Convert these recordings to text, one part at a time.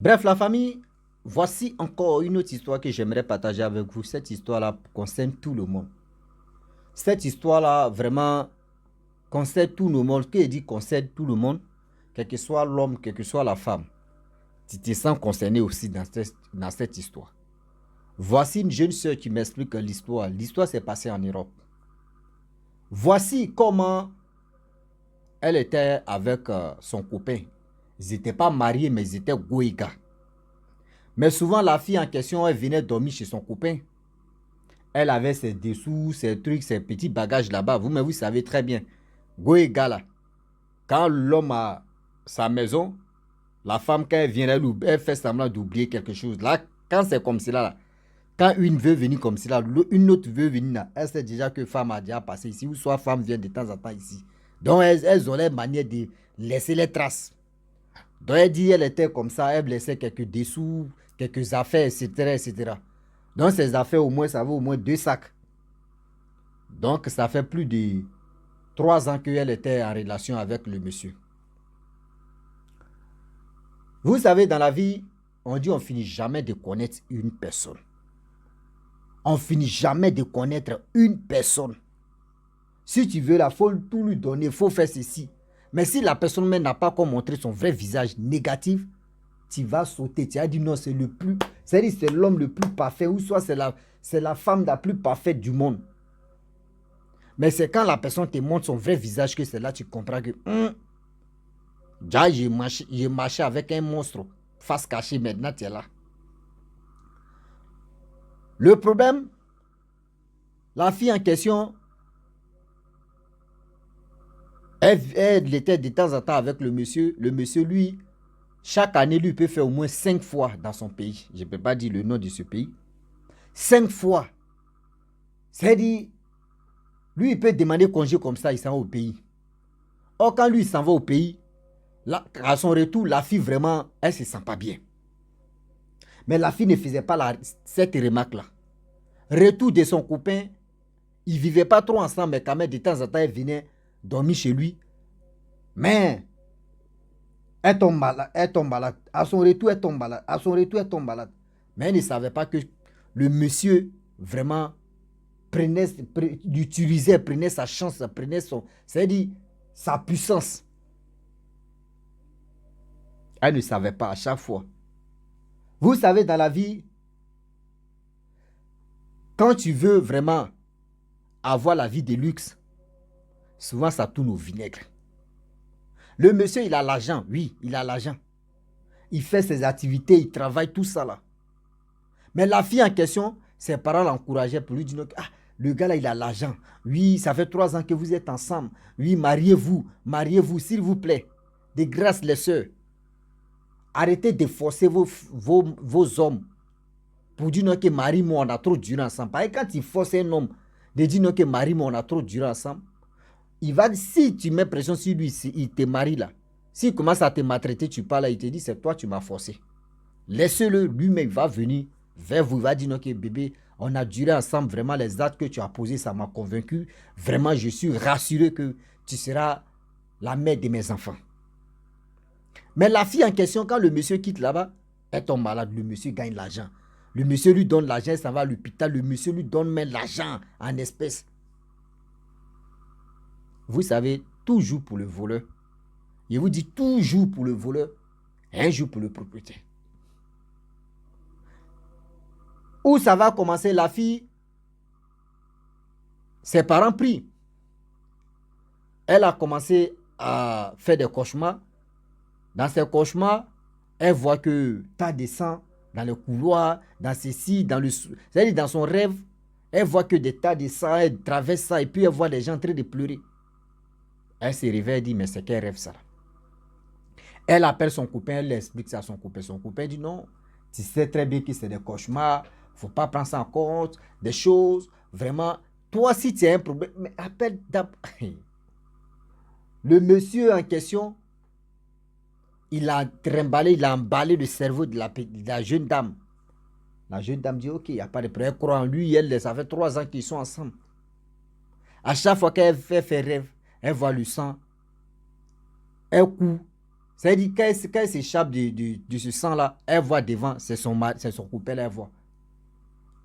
Bref, la famille, voici encore une autre histoire que j'aimerais partager avec vous. Cette histoire-là concerne tout le monde. Cette histoire-là, vraiment, concerne tout le monde. Que dit concerne tout le monde, quel que soit l'homme, quelle que soit la femme. Tu te sens concerné aussi dans cette histoire. Voici une jeune sœur qui m'explique l'histoire. L'histoire s'est passée en Europe. Voici comment elle était avec son copain. Ils n'étaient pas mariés, mais ils étaient goïgas. Mais souvent, la fille en question, elle venait dormir chez son copain. Elle avait ses dessous, ses trucs, ses petits bagages là-bas. Vous-même, vous savez très bien. Goïga là. Quand l'homme a sa maison, la femme, quand elle vient, elle fait semblant d'oublier quelque chose. Là, quand c'est comme cela, là, quand une veut venir comme cela, une autre veut venir là, elle sait déjà que femme a déjà passé ici, ou soit femme vient de temps en temps ici. Donc, elles ont les manières de laisser les traces. Donc, elle dit, elle était comme ça, elle laissait quelques dessous, quelques affaires, etc., etc. Donc, ces affaires, au moins, ça vaut au moins 2 sacs. Donc, ça fait plus de 3 ans qu'elle était en relation avec le monsieur. Vous savez, dans la vie, on dit on finit jamais de connaître une personne. On finit jamais de connaître une personne. Si tu veux, il faut tout lui donner, il faut faire ceci. Mais si la personne même n'a pas montré son vrai visage négatif, tu vas sauter. Tu vas dire non, c'est le plus. C'est-à-dire c'est l'homme le plus parfait, ou soit c'est la femme la plus parfaite du monde. Mais c'est quand la personne te montre son vrai visage que c'est là que tu comprends que déjà, j'ai marché avec un monstre face cachée, maintenant tu es là. Le problème, la fille en question, elle était de temps en temps avec le monsieur. Le monsieur, lui, chaque année, lui peut faire au moins 5 fois dans son pays. Je ne peux pas dire le nom de ce pays. 5 fois. C'est-à-dire, lui, il peut demander congé comme ça, il s'en va au pays. Or, quand lui, il s'en va au pays, là, à son retour, la fille, vraiment, elle ne se sent pas bien. Mais la fille ne faisait pas cette remarque-là. Retour de son copain, ils ne vivaient pas trop ensemble, mais quand même, de temps en temps, elle venait dormir chez lui. Mais elle tombe malade, elle tombe malade. À son retour, elle tombe malade. À son retour, elle tombe malade. Mais elle ne savait pas que le monsieur, vraiment, l'utilisait, prenait sa chance, prenait son, c'est-à-dire sa puissance. Elle ne savait pas à chaque fois. Vous savez, dans la vie, quand tu veux vraiment avoir la vie de luxe, souvent ça tourne au vinaigre. Le monsieur, il a l'argent, oui, il a l'argent. Il fait ses activités, il travaille, tout ça là. Mais la fille en question, ses parents l'encourageaient pour lui dire que le gars là, il a l'argent. Oui, ça fait 3 ans que vous êtes ensemble. Oui, mariez-vous, s'il vous plaît. De grâce, les sœurs. Arrêtez de forcer vos hommes pour dire non, que marie-moi, on a trop duré ensemble. Parce que quand il force un homme de dire non, que marie-moi, on a trop duré ensemble, il va, si tu mets pression sur lui, il te marie là. S'il commence à te maltraiter, tu parles là, il te dit c'est toi, tu m'as forcé. Laissez-le, lui-même, il va venir vers vous, il va dire, ok, bébé, on a duré ensemble, vraiment, les actes que tu as posés, ça m'a convaincu. Vraiment, je suis rassuré que tu seras la mère de mes enfants. Mais la fille en question, quand le monsieur quitte là-bas, elle tombe malade, le monsieur gagne l'argent. Le monsieur lui donne l'argent, ça va à l'hôpital, le monsieur lui donne même l'argent en espèces. Vous savez, toujours pour le voleur. Je vous dis toujours pour le voleur, un jour pour le propriétaire. Où ça va commencer, la fille, ses parents prient. Elle a commencé à faire des cauchemars. Dans ces cauchemars, elle voit que tas de sang dans le couloir, dans ceci, c'est-à-dire dans son rêve, elle voit que des tas de sang, elle traverse ça et puis elle voit des gens en train de pleurer. Elle se réveille et dit, mais c'est quel rêve ça? Elle appelle son copain, elle explique ça à son copain. Son copain dit, non, tu sais très bien que c'est des cauchemars, il ne faut pas prendre ça en compte, des choses, vraiment, toi si tu as un problème, mais appelle d'abord. Le monsieur en question, il a trimballé, il a emballé le cerveau de la jeune dame. La jeune dame dit, ok, il n'y a pas de problème, elle croit en lui, elle, ça fait 3 ans qu'ils sont ensemble. À chaque fois qu'elle fait rêve, elle voit le sang, elle court, C'est-à-dire, quand elle s'échappe de ce sang-là, elle voit devant, c'est son copain, elle voit.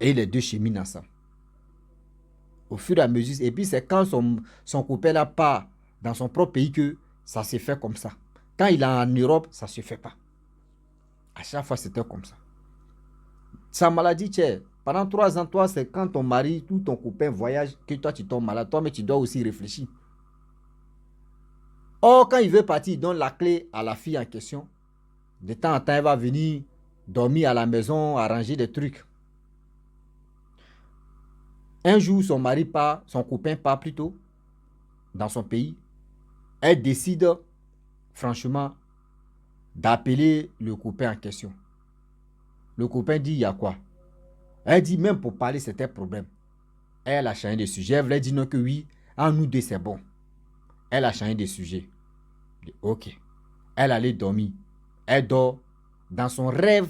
Et les deux cheminent ensemble. Au fur et à mesure. Et puis, c'est quand son copain là part dans son propre pays que ça se fait comme ça. Quand il est en Europe, ça ne se fait pas. À chaque fois, c'était comme ça. Sa maladie, pendant 3 ans, toi, c'est quand ton mari ou ton copain voyage que toi, tu tombes malade. Toi, mais tu dois aussi réfléchir. Or, quand il veut partir, il donne la clé à la fille en question. De temps en temps, elle va venir dormir à la maison, arranger des trucs. Un jour, son mari part, son copain part plutôt, dans son pays. Elle décide, franchement, d'appeler le copain en question. Le copain dit, il y a quoi? Elle dit, même pour parler, c'était un problème. Elle a changé de sujet. Elle voulait dire non que oui, en nous deux, c'est bon. Elle a changé de sujet. Ok. Elle allait dormir. Elle dort. Dans son rêve,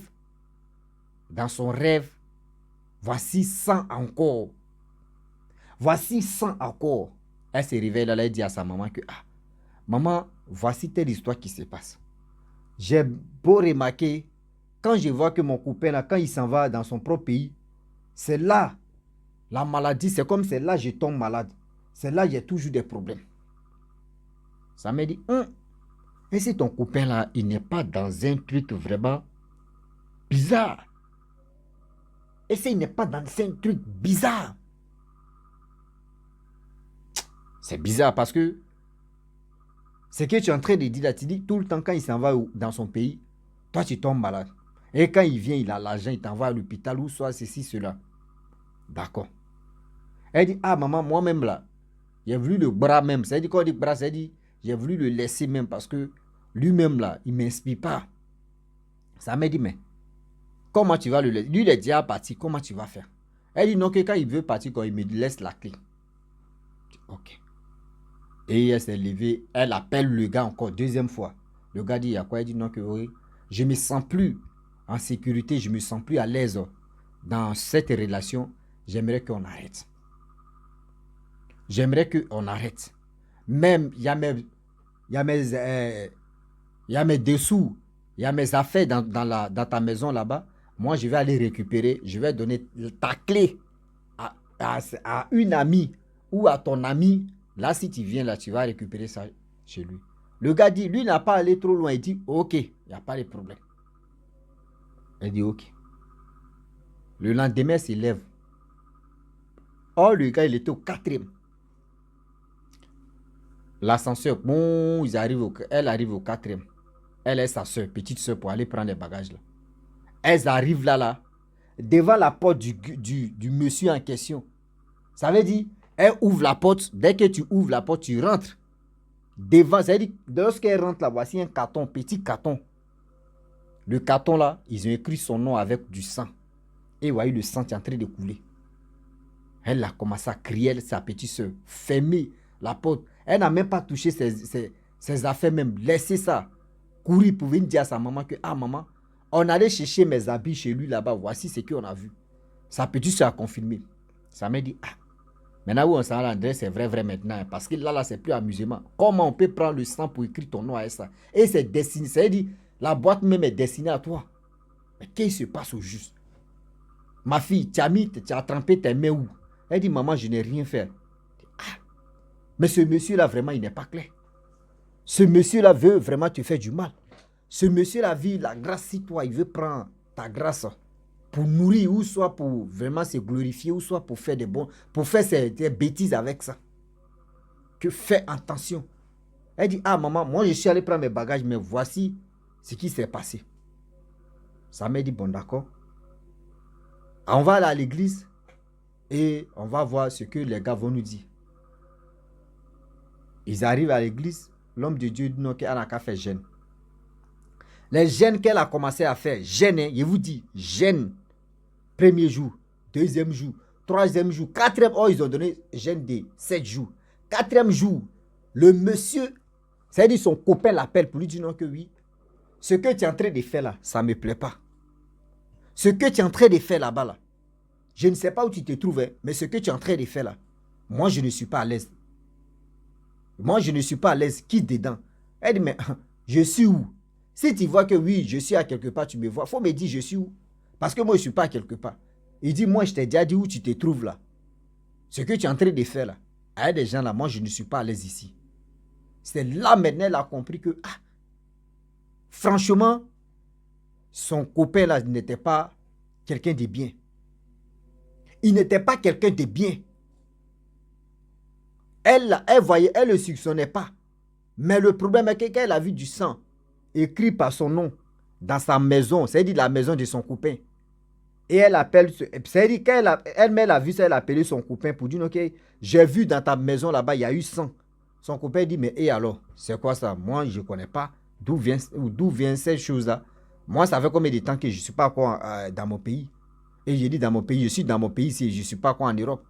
voici 100 encore. Voici 100 encore. Elle se réveille là, elle dit à sa maman que, ah, maman, voici telle histoire qui se passe. J'ai beau remarquer, quand je vois que mon copain, là, quand il s'en va dans son propre pays, c'est là, la maladie, c'est comme c'est là que je tombe malade. C'est là qu'il y a toujours des problèmes. Ça me dit, et si ton copain là, il n'est pas dans un truc vraiment bizarre? Et s'il n'est pas dans un truc bizarre? C'est bizarre parce que ce que tu es en train de dire là, tu dis tout le temps quand il s'en va dans son pays, toi tu tombes malade. Et quand il vient, il a l'argent, il t'envoie à l'hôpital ou soit ceci, cela. D'accord. Elle dit, ah maman, moi-même là, j'ai voulu le bras même. Ça dit quoi dit bras, ça dit, j'ai voulu le laisser même parce que lui-même là, il ne m'inspire pas. Ça m'a dit, mais comment tu vas le laisser? Lui, il est déjà parti, comment tu vas faire? Elle dit non, que quand il veut partir, quand il me laisse la clé. Ok. Et elle s'est levée, elle appelle le gars encore deuxième fois. Le gars dit, il y a quoi? Elle dit non, que oui, je ne me sens plus en sécurité, je ne me sens plus à l'aise dans cette relation. J'aimerais qu'on arrête. J'aimerais qu'on arrête. Même, il y a mes dessous, il y a mes affaires dans ta maison là-bas. Moi, je vais aller récupérer, je vais donner ta clé à une amie ou à ton ami. Là, si tu viens là, tu vas récupérer ça chez lui. Le gars dit, lui n'a pas allé trop loin. Il dit, ok, il n'y a pas de problème. Elle dit, ok. Le lendemain, il se lève. Oh, le gars, il était au 4e. L'ascenseur, bon, elle arrive au 4e. Elle est sa soeur, petite soeur, pour aller prendre les bagages là. Elles arrivent là, devant la porte du monsieur en question. Ça veut dire, elle ouvre la porte. Dès que tu ouvres la porte, tu rentres. Devant, ça veut dire, lorsqu'elle rentre là, voici un carton, petit carton. Le carton là, ils ont écrit son nom avec du sang. Et vous voyez, le sang est en train de couler. Elle a commencé à crier, sa petite soeur, fermer la porte. Elle n'a même pas touché ses affaires même. Laissez ça. Courir pour venir dire à sa maman que, ah maman, on allait chercher mes habits chez lui là-bas. Voici ce qu'on a vu. Sa petite soeur a confirmé. Ça m'a dit, ah, maintenant où on s'en rend, c'est vrai maintenant. Parce que là, c'est plus amusement. Comment on peut prendre le sang pour écrire ton nom à ça? Et c'est destiné. Ça veut dire, la boîte même est destinée à toi. Mais qu'est-ce qui se passe au juste? Ma fille, tu as trempé tes mains où? Elle dit, maman, je n'ai rien fait. Ah, mais ce monsieur-là, vraiment, il n'est pas clair. Ce monsieur-là veut vraiment te faire du mal. Ce monsieur-là vit la grâce si toi, il veut prendre ta grâce pour nourrir ou soit pour vraiment se glorifier ou soit pour faire des bons, pour faire des bêtises avec ça. Que fais attention. Elle dit, ah maman, moi je suis allé prendre mes bagages, mais voici ce qui s'est passé. Ça m'a dit, bon d'accord. On va aller à l'église et on va voir ce que les gars vont nous dire. Ils arrivent à l'église, l'homme de Dieu dit non, qu'elle n'a qu'à faire jeûne. Les jeûnes qu'elle a commencé à faire, jeûne, je vous dis, jeûne. Premier jour, deuxième jour, troisième jour, quatrième, oh, ils ont donné jeûne de 7 jours. Quatrième jour, le monsieur, c'est-à-dire son copain l'appelle pour lui dire non que oui, ce que tu es en train de faire là, ça ne me plaît pas. Ce que tu es en train de faire là-bas là, je ne sais pas où tu te trouves, mais ce que tu es en train de faire là, moi je ne suis pas à l'aise. Moi je ne suis pas à l'aise, qui dedans? Elle dit mais je suis où? Si tu vois que oui, je suis à quelque part, tu me vois, il faut me dire je suis où. Parce que moi, je ne suis pas à quelque part. Il dit, moi, je t'ai déjà dit où tu te trouves là. Ce que tu es en train de faire là. Il y a des gens là, moi, je ne suis pas à l'aise ici. C'est là maintenant, elle a compris que, ah, franchement, son copain là n'était pas quelqu'un de bien. Il n'était pas quelqu'un de bien. Elle voyait, elle ne le soupçonnait pas. Mais le problème est que quand elle a vu du sang écrit par son nom dans sa maison, c'est-à-dire la maison de son copain, et elle appelle, c'est-à-dire quand elle a vu ça, elle a appelé son copain pour dire, ok, j'ai vu dans ta maison là-bas, il y a eu sang. Son copain dit, mais et alors, c'est quoi ça? Moi, je ne connais pas d'où viennent ces choses-là. Moi, ça fait combien de temps que je ne suis pas encore dans mon pays? Et j'ai dit, dans mon pays, je suis dans mon pays, je ne suis pas encore en Europe.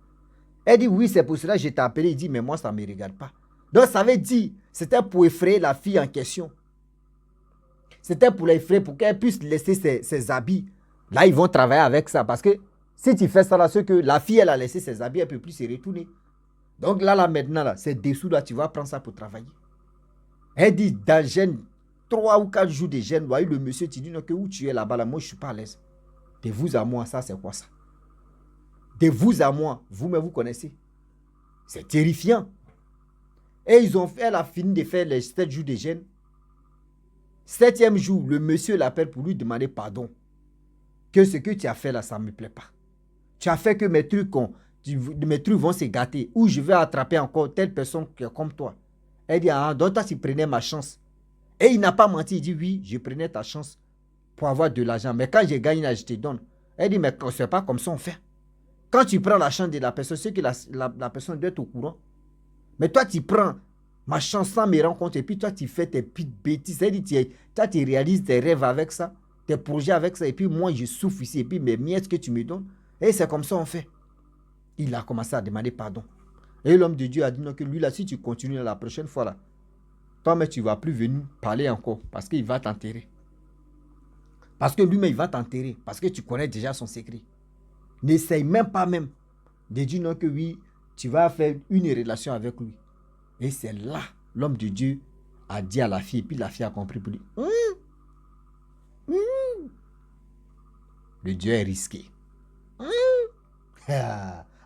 Elle dit, oui, c'est pour cela que je t'ai appelé. Il dit, mais moi, ça ne me regarde pas. Donc, ça veut dire, c'était pour effrayer la fille en question. C'était pour l'effrayer, pour qu'elle puisse laisser ses habits. Là, ils vont travailler avec ça. Parce que si tu fais ça, là, c'est que la fille, elle a laissé ses habits, elle ne peut plus se retourner. Donc là, maintenant, là, c'est dessous, là, tu vas prendre ça pour travailler. Elle dit, dans gêne, 3 ou 4 jours de gêne, voyez le monsieur, tu dis, non, que où tu es là-bas, là, moi, je ne suis pas à l'aise. De vous à moi, ça, c'est quoi ça? De vous à moi, vous-même, vous connaissez. C'est terrifiant. Et elle a fini de faire les 7 jours de gêne. 7e jour, le monsieur l'appelle pour lui demander pardon. Que ce que tu as fait là, ça ne me plaît pas. Tu as fait que mes trucs vont se gâter. Ou je vais attraper encore telle personne comme toi. Elle dit, ah, donc toi, tu prenais ma chance. Et il n'a pas menti. Il dit, oui, je prenais ta chance pour avoir de l'argent. Mais quand j'ai gagné là, je te donne. Elle dit, mais ce n'est pas comme ça on fait. Quand tu prends la chance de la personne, c'est que la personne doit être au courant. Mais toi, tu prends ma chance sans me rendre compte et puis toi, tu fais tes petites bêtises. C'est-à-dire, toi, tu réalises tes rêves avec ça, tes projets avec ça. Et puis moi, je souffre ici. Et puis mes miettes que tu me donnes. Et c'est comme ça on fait. Il a commencé à demander pardon. Et l'homme de Dieu a dit non, que lui, là, si tu continues la prochaine fois, là, toi, mais tu ne vas plus venir parler encore parce qu'il va t'enterrer. Parce que lui-même, il va t'enterrer. Parce que tu connais déjà son secret. N'essaye même pas même de dire non que oui, tu vas faire une relation avec lui. Et c'est là, l'homme de Dieu a dit à la fille, et puis la fille a compris pour lui. Le Dieu est risqué.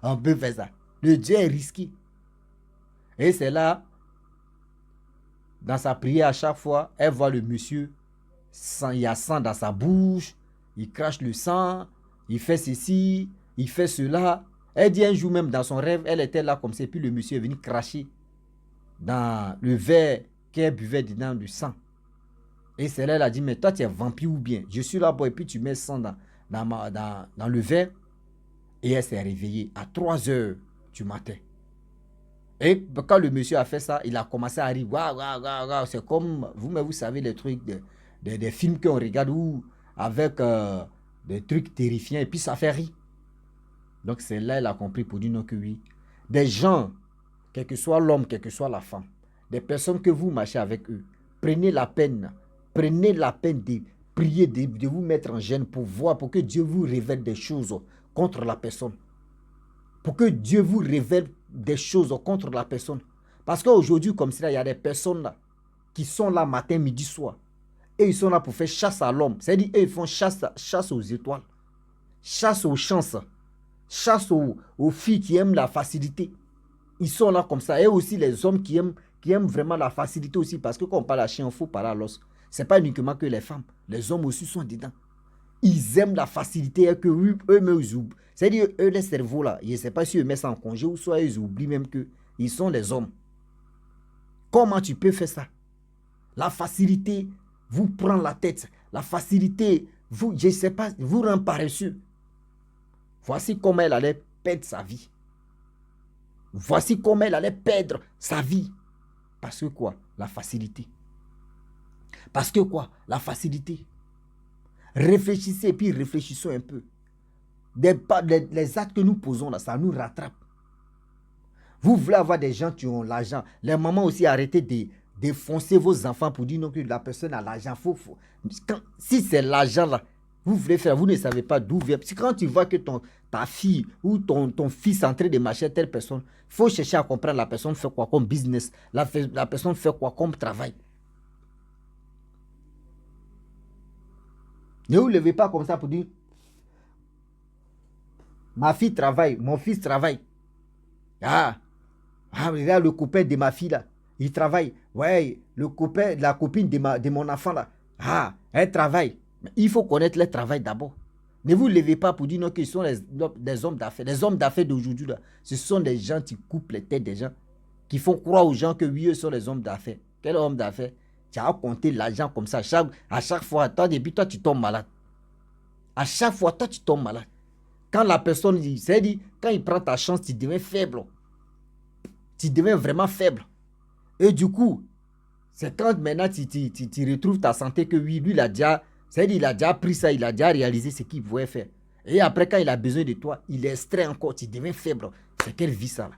On peut faire ça. Le Dieu est risqué. Et c'est là, dans sa prière à chaque fois, elle voit le monsieur, il y a sang dans sa bouche, il crache le sang, il fait ceci, il fait cela. Elle dit un jour même dans son rêve, elle était là comme ça, puis le monsieur est venu cracher dans le verre qu'elle buvait dedans du sang. Et c'est là elle a dit, mais toi tu es vampire ou bien? Je suis là-bas et puis tu mets sang dans le verre. Et elle s'est réveillée à 3 heures du matin. Et quand le monsieur a fait ça, il a commencé à rire. Waouh. C'est comme, vous savez, les trucs des films qu'on regarde où, avec des trucs terrifiants, et puis ça fait rire. Donc c'est là qu'elle a compris pour dire non que oui. Des gens, quel que soit l'homme, quelle que soit la femme, des personnes que vous marchez avec eux, prenez la peine de prier, de vous mettre en gêne pour voir, pour que Dieu vous révèle des choses contre la personne. Pour que Dieu vous révèle des choses contre la personne. Parce qu'aujourd'hui, comme ça, il y a des personnes là, qui sont là matin, midi, soir. Et ils sont là pour faire chasse à l'homme. C'est-à-dire, ils font chasse aux étoiles, chasse aux chances, chasse aux filles qui aiment la facilité. Ils sont là comme ça. Et aussi les hommes qui aiment vraiment la facilité aussi. Parce que quand on parle à chien, il faut parler à l'os. Ce n'est pas uniquement que les femmes. Les hommes aussi sont dedans. Ils aiment la facilité et que eux-mêmes ils oublient. C'est-à-dire, eux, les cerveaux là, je ne sais pas si ils mettent ça en congé ou soit ils oublient même qu'ils sont les hommes. Comment tu peux faire ça? La facilité vous prend la tête. La facilité, je ne sais pas, vous rend paresseux. Voici comment elle allait perdre sa vie. Voici comment elle allait perdre sa vie. Parce que quoi? La facilité. Parce que quoi? La facilité. Réfléchissez et puis réfléchissons un peu. Les actes que nous posons là, ça nous rattrape. Vous voulez avoir des gens qui ont l'argent. Les mamans aussi, arrêtez de défoncer vos enfants pour dire non que la personne a l'argent. Si c'est l'argent là, vous voulez faire, vous ne savez pas d'où vient. Parce que quand tu vois que ta fille ou ton fils est en train de marcher à telle personne, il faut chercher à comprendre la personne fait quoi comme business, la personne fait quoi comme travail. Ne vous levez pas comme ça pour dire ma fille travaille, mon fils travaille. Regarde le copain de ma fille là, il travaille. Ouais, le copain, la copine de mon enfant là, elle travaille. Mais il faut connaître le travail d'abord. Ne vous levez pas pour dire non qu'ils sont des hommes d'affaires. Les hommes d'affaires d'aujourd'hui là, ce sont des gens qui coupent les têtes des gens, qui font croire aux gens que oui, eux sont les hommes d'affaires. Quel homme d'affaires? Tu as compté l'argent comme ça. À chaque fois, toi, tu tombes malade. À chaque fois, toi, tu tombes malade. Quand la personne dit, c'est-à-dire, quand il prend ta chance, tu deviens faible. Tu deviens vraiment faible. Et du coup, c'est quand maintenant tu retrouves ta santé que oui, lui, c'est-à-dire, il a déjà pris ça, il a déjà réalisé ce qu'il pouvait faire. Et après, quand il a besoin de toi, il extrait encore, tu deviens faible. C'est quelle vie ça là?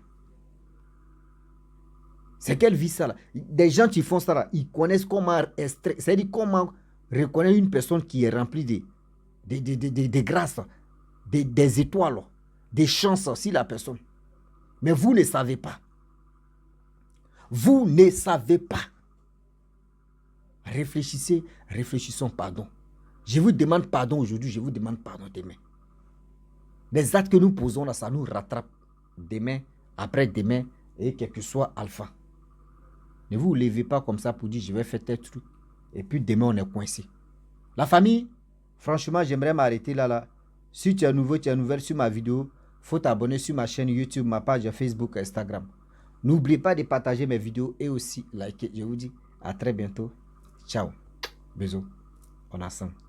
C'est quelle vie ça là? Des gens qui font ça là, ils connaissent comment extraire, c'est-à-dire comment reconnaître une personne qui est remplie de grâce, des étoiles, des chances aussi la personne. Mais vous ne savez pas. Vous ne savez pas. Réfléchissez, réfléchissons, pardon. Je vous demande pardon aujourd'hui, je vous demande pardon demain. Les actes que nous posons là, ça nous rattrape demain, après-demain, et quel que soit alpha. Ne vous levez pas comme ça pour dire je vais faire tel truc. Et puis demain, on est coincé. La famille, franchement, j'aimerais m'arrêter là. Si tu es nouveau, tu es nouvelle sur ma vidéo, il faut t'abonner sur ma chaîne YouTube, ma page Facebook, Instagram. N'oubliez pas de partager mes vidéos et aussi liker. Je vous dis à très bientôt. Ciao. Bisous. On est ensemble.